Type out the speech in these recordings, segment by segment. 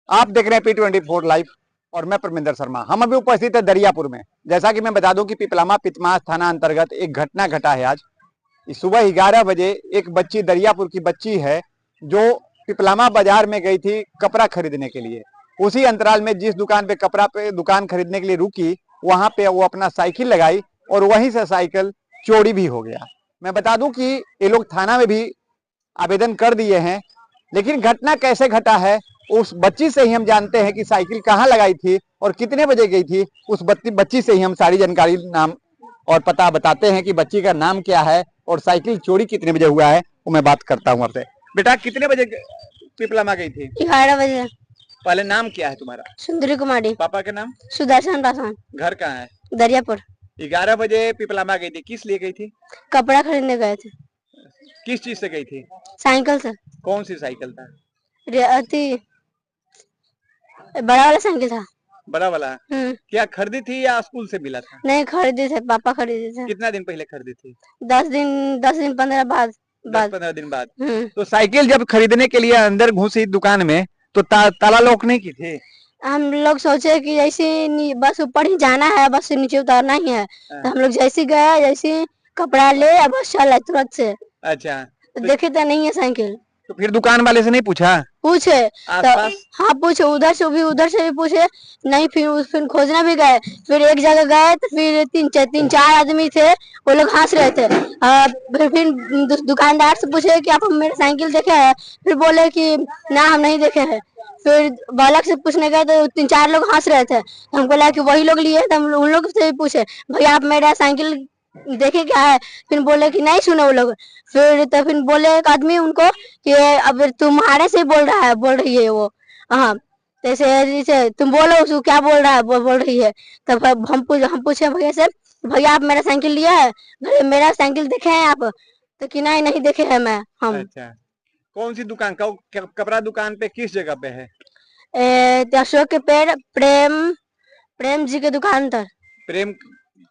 आप देख रहे हैं P24 लाइव और मैं परमिंदर शर्मा। हम अभी उपस्थित है दरियापुर में। जैसा कि मैं बता दूं कि पिपलामा पितमास थाना अंतर्गत एक घटना घटा है आज। सुबह 11 बजे एक बच्ची, दरियापुर की बच्ची है, जो पिपलामा बाजार में गई थी कपड़ा खरीदने के लिए। उसी अंतराल में जिस दुकान पे दुकान खरीदने के लिए रुकी, वहां पे वो अपना साइकिल लगाई और वहीं से साइकिल चोरी भी हो गया। मैं बता दूं कि ये लोग थाना में भी आवेदन कर दिए हैं, लेकिन घटना कैसे घटा है उस बच्ची से ही हम जानते हैं कि साइकिल कहाँ लगाई थी और कितने बजे गई थी। उस बच्ची से ही हम सारी जानकारी, नाम और पता बताते हैं कि बच्ची का नाम क्या है और साइकिल चोरी कितने बजे हुआ है, वो मैं बात करता हूँ आपसे। बेटा, कितने बजे पिपलामा गई थी? 11 बजे। पहले नाम क्या है तुम्हारा? सुंदरी कुमारी। पापा का नाम? सुदर्शन पासवान। घर कहाँ है? दरियापुर। 11 बजे पिपलामा गई थी, किस लिए गई थी? कपड़ा खरीदने गए थे। किस चीज से गई थी? साइकिल से। कौन सी साइकिल था? बड़ा वाला साइकिल था। बड़ा वाला? क्या खरीदी थी या स्कूल से मिला था? नहीं, खरीदे थे, पापा खरीदे थे। कितना दिन पहले खरीदी थी? 10 दिन 15 बाद 15 दिन बाद। तो साइकिल जब खरीदने के लिए अंदर घुसी दुकान में तो ताला लॉक नहीं की थी? हम लोग सोचे कि जैसे बस ऊपर ही जाना है, बस से नीचे उतरना ही है। तो हम लोग जैसे गए, जैसे कपड़ा ले बस चल तुरंत से। अच्छा, तो देखे तो नहीं है साइकिल। तो फिर दुकान वाले से नहीं पूछा? पूछे तो हाँ पूछे, उधर से भी पूछे, नहीं। फिर खोजना भी गए। फिर एक जगह गए तो फिर तीन चार आदमी थे, वो लोग हंस रहे थे। फिर दुकानदार से पूछे कि आप मेरे साइकिल देखे हैं? फिर बोले कि ना, हम नहीं देखे हैं। फिर बालक से पूछने गए तो 3-4 लोग हंस रहे थे। हमको लगा कि वही लोग लिए, तो हम उन लोग से भी पूछे, भैया आप मेरा साइकिल देखे क्या है? फिर बोले कि नहीं सुने वो लोग। फिर बोले एक आदमी उनको कि अब तुम्हारे से बोल रही है वो। हाँ, जैसे तुम बोलो उसको, क्या बोल रहा है? बोल रही है। तब हम पूछे भैया से, भैया आप मेरा साइकिल लिया है? मेरा साइकिल देखे हैं आप? तो कि नहीं देखे है मैं हम। अच्छा, कौन सी दुकान? कपड़ा दुकान पे किस जगह पे है? अशोक के पेड़, प्रेम जी के दुकान पर। प्रेम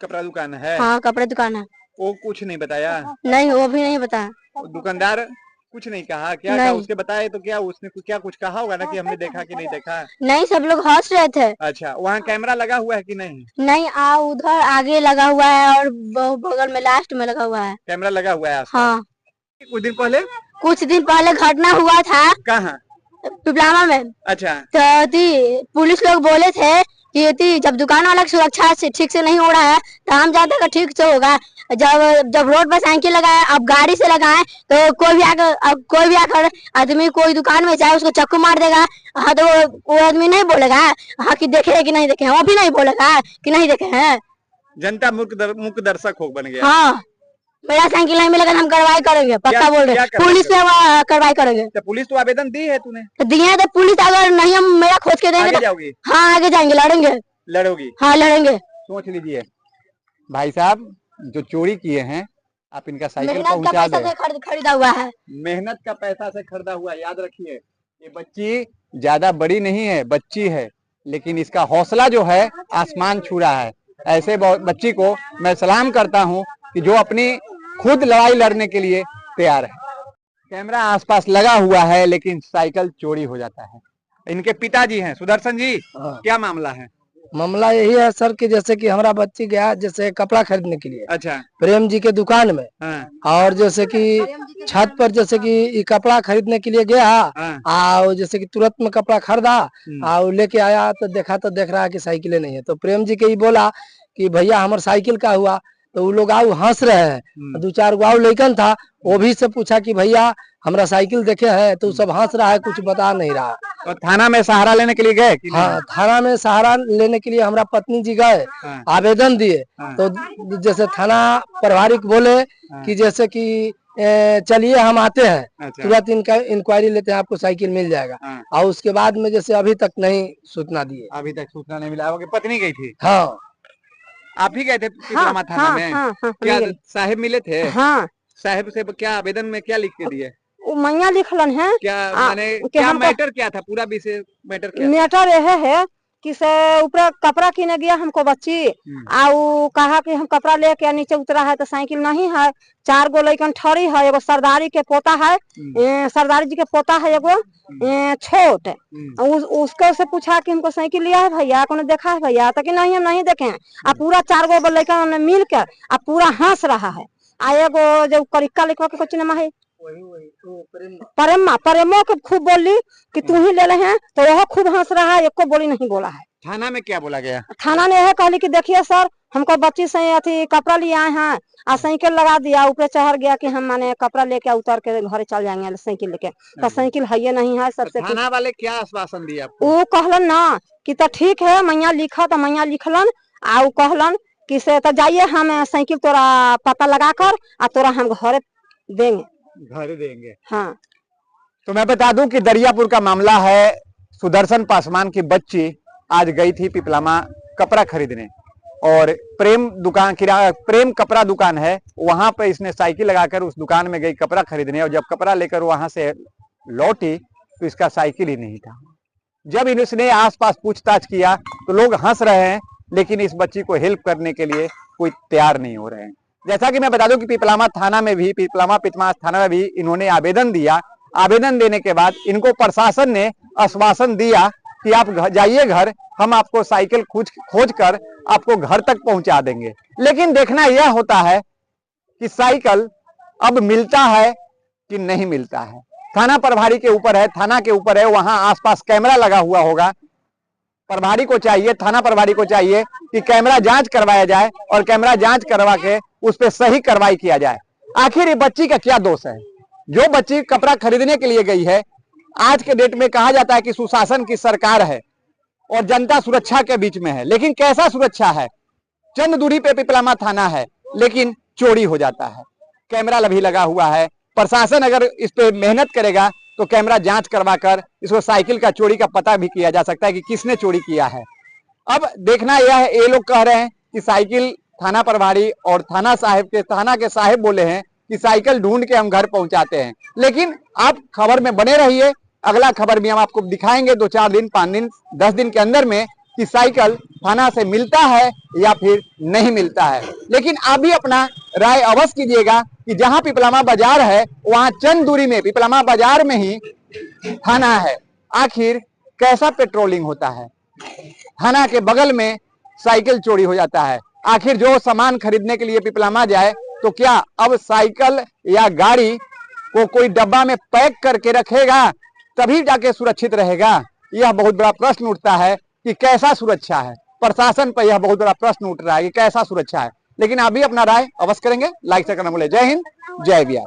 कपड़ा दुकान है? हाँ, कपड़े दुकान है। वो कुछ नहीं बताया? नहीं, वो भी नहीं बताया। दुकानदार कुछ नहीं कहा? क्या कहा उसके बताए तो? क्या उसने क्या कुछ कहा होगा ना कि हमने देखा कि नहीं देखा? नहीं, सब लोग हंस रहे थे। अच्छा, वहाँ कैमरा लगा हुआ है कि नहीं? नहीं, उधर आगे लगा हुआ है और बगल में लास्ट में लगा हुआ है। कैमरा लगा हुआ है? हाँ। कुछ दिन पहले घटना हुआ था। कहाँ? पिपलामा में। अच्छा, तो पुलिस लोग बोले थे कि जब दुकान वाला सुरक्षा से ठीक से नहीं हो रहा है तो हम जाते का ठीक से होगा। जब रोड पर साइकिल लगाए, अब गाड़ी से लगाए, तो कोई भी आकर आदमी कोई दुकान में जाए उसको चक्कू मार देगा। हाँ, तो वो आदमी नहीं बोलेगा हाँ कि देखे है कि नहीं देखे हैं? वो भी नहीं बोलेगा कि नहीं देखे हैं। जनता मुख्य दर्शक हो बन गया। हाँ, मेरा साइकिल नहीं मिलेगा तो हम कार्रवाई करेंगे, पक्का बोल रहे हैं। पुलिस पे कार्रवाई करेंगे। तो पुलिस तो आवेदन दी है तूने? तो दिए हैं, तो पुलिस अगर नहीं हम मेरा खोज के देंगे आगे जाओगी? हाँ, आगे जाएंगे, लड़ेंगे। लड़ोगी? हाँ, लड़ेंगे। सोच लीजिए भाई साहब, जो चोरी किए हैं, आप इनका साइकिल पहुंचा दे। खरीदा हुआ है, मेहनत का पैसा से खरीदा हुआ। याद रखिए, ये बच्ची ज्यादा बड़ी नहीं है, बच्ची है, लेकिन इसका हौसला जो है आसमान छू रहा है। ऐसे बच्ची को मैं सलाम करता हूं कि जो अपनी खुद लड़ाई लड़ने के लिए तैयार है। कैमरा आसपास लगा हुआ है लेकिन साइकिल चोरी हो जाता है। इनके पिताजी हैं सुदर्शन जी। क्या मामला है? मामला यही है सर कि जैसे कि हमारा बच्ची गया जैसे कपड़ा खरीदने के लिए। अच्छा, प्रेम जी के दुकान में। और जैसे कि छत पर जैसे कि कपड़ा खरीदने के लिए गया, और जैसे कि तुरंत में कपड़ा खरीदा और लेके आया तो देख रहा है कि साइकिलें नहीं है। तो प्रेम जी के ही बोला कि भैया हमारे साइकिल का हुआ? तो वो लोग आओ हंस रहे हैं। 2-4 गाँव लेकिन था, वो भी से पूछा कि भैया हमारा साइकिल देखे है? तो सब हंस रहा है, कुछ बता नहीं रहा। तो थाना में सहारा लेने के लिए गए? हाँ, थाना में सहारा लेने के लिए हमारा पत्नी जी गए, आवेदन दिए। तो जैसे थाना प्रभारी बोले कि जैसे कि चलिए हम आते हैं, तुरंत इनका इंक्वायरी लेते हैं, आपको साइकिल मिल जाएगा। और उसके बाद में जैसे अभी तक नहीं सूचना दिए। अभी तक सूचना नहीं मिला? आपकी पत्नी गई थी? हाँ। आप ही गए थे पिपलामा थाना में? क्या साहब मिले थे? हाँ। साहब से क्या आवेदन में क्या लिख के दिए? मैया लिखलन है। क्या माने क्या मैटर क्या था? पूरा विषय मैटर क्या? मैटर यह है किसे ऊपर कपड़ा किने गया हमको बच्ची आउ कहा कि हम कपड़ा लेके नीचे उतरा है तो साइकिल नहीं है, 4 गो लड़कन ठहरी है, एगो सरदारी के पोता है, सरदारी जी के पोता है एगो छोट, उसको से पूछा कि हमको साइकिल लिया है भैया, कौन देखा है भैया, तो कि नहीं हम नहीं देखे हैं। अब पूरा 4 गो लड़कन मिल कर अब पूरा हंस रहा है। एगो जो करिक्का लिखवा के कुछ है परेमो के खूब बोली कि तू ही ले रहे हैं, तो वह खूब हंस रहा है, एको बोली नहीं बोला है। थाना में क्या बोला गया? थाना ने यह कहली कि देखिए सर हमको बच्ची से अथी कपड़ा लिए आए हैं और साइकिल लगा दिया, ऊपर चढ़ गया कि हम माने कपड़ा लेके उतर के घर चल जाएंगे साइकिल लेके, तो साइकिल है नहीं है। सबसे थाना वाले क्या आश्वासन दिया? वो कहलन ना कि तो ठीक है मैया लिखा, तो मैया लिखलन आ कहलन कि से तो जाइए हम साइकिल तोरा पता लगा कर आ तोरा हम घर देंगे। हाँ, तो मैं बता दूं कि दरियापुर का मामला है। सुदर्शन पासवान की बच्ची आज गई थी पिपलामा कपड़ा खरीदने और प्रेम कपड़ा दुकान है, वहां पर इसने साइकिल लगाकर उस दुकान में गई कपड़ा खरीदने, और जब कपड़ा लेकर वहां से लौटी तो इसका साइकिल ही नहीं था। जब इसने आसपास पूछताछ किया तो लोग हंस रहे हैं, लेकिन इस बच्ची को हेल्प करने के लिए कोई तैयार नहीं हो रहे हैं। जैसा कि मैं बता दूं कि पिपलामा पितमास थाना में भी इन्होंने आवेदन दिया। आवेदन देने के बाद इनको प्रशासन ने आश्वासन दिया कि आप जाइए घर, हम आपको साइकिल खोज कर आपको घर तक पहुंचा देंगे। लेकिन देखना यह होता है कि साइकिल अब मिलता है कि नहीं मिलता है। थाना प्रभारी के ऊपर है, थाना के ऊपर है, वहां आसपास कैमरा लगा हुआ होगा। प्रभारी को चाहिए, थाना प्रभारी को चाहिए कि कैमरा जांच करवाया जाए और कैमरा जांच करवा के उस पर सही कार्रवाई किया जाए। आखिर ये बच्ची का क्या दोष है? जो बच्ची कपड़ा खरीदने के लिए गई है, आज के डेट में कहा जाता है कि सुशासन की सरकार है और जनता सुरक्षा के बीच में है, लेकिन कैसा सुरक्षा है? चंद दूरी पे पिपलामा थाना है, लेकिन चोरी हो जाता है। कैमरा भी लगा हुआ है। प्रशासन अगर इस पे मेहनत करेगा तो कैमरा जांच करवाकर इसको साइकिल का चोरी का पता भी किया जा सकता है कि किसने चोरी किया है। अब देखना यह है, ये लोग कह रहे हैं कि साइकिल थाना प्रभारी और थाना के साहिब बोले हैं कि साइकिल ढूंढ के हम घर पहुंचाते हैं। लेकिन आप खबर में बने रहिए, अगला खबर भी हम आपको दिखाएंगे 2-4 दिन, 5 दिन, 10 दिन के अंदर में कि साइकिल थाना से मिलता है या फिर नहीं मिलता है। लेकिन आप भी अपना राय अवश्य कीजिएगा कि जहां पिपलामा बाजार है वहां चंद दूरी में पिपलामा बाजार में ही थाना है। आखिर कैसा पेट्रोलिंग होता है? थाना के बगल में साइकिल चोरी हो जाता है। आखिर जो सामान खरीदने के लिए पिपलामा जाए तो क्या अब साइकिल या गाड़ी को कोई डब्बा में पैक करके रखेगा तभी जाके सुरक्षित रहेगा? यह बहुत बड़ा प्रश्न उठता है कि कैसा सुरक्षा है। प्रशासन पर यह बहुत बड़ा प्रश्न उठ रहा है कि कैसा सुरक्षा है। लेकिन आप भी अपना राय अवश्य करेंगे, लाइक से करना भूले। जय हिंद, जय बिहार।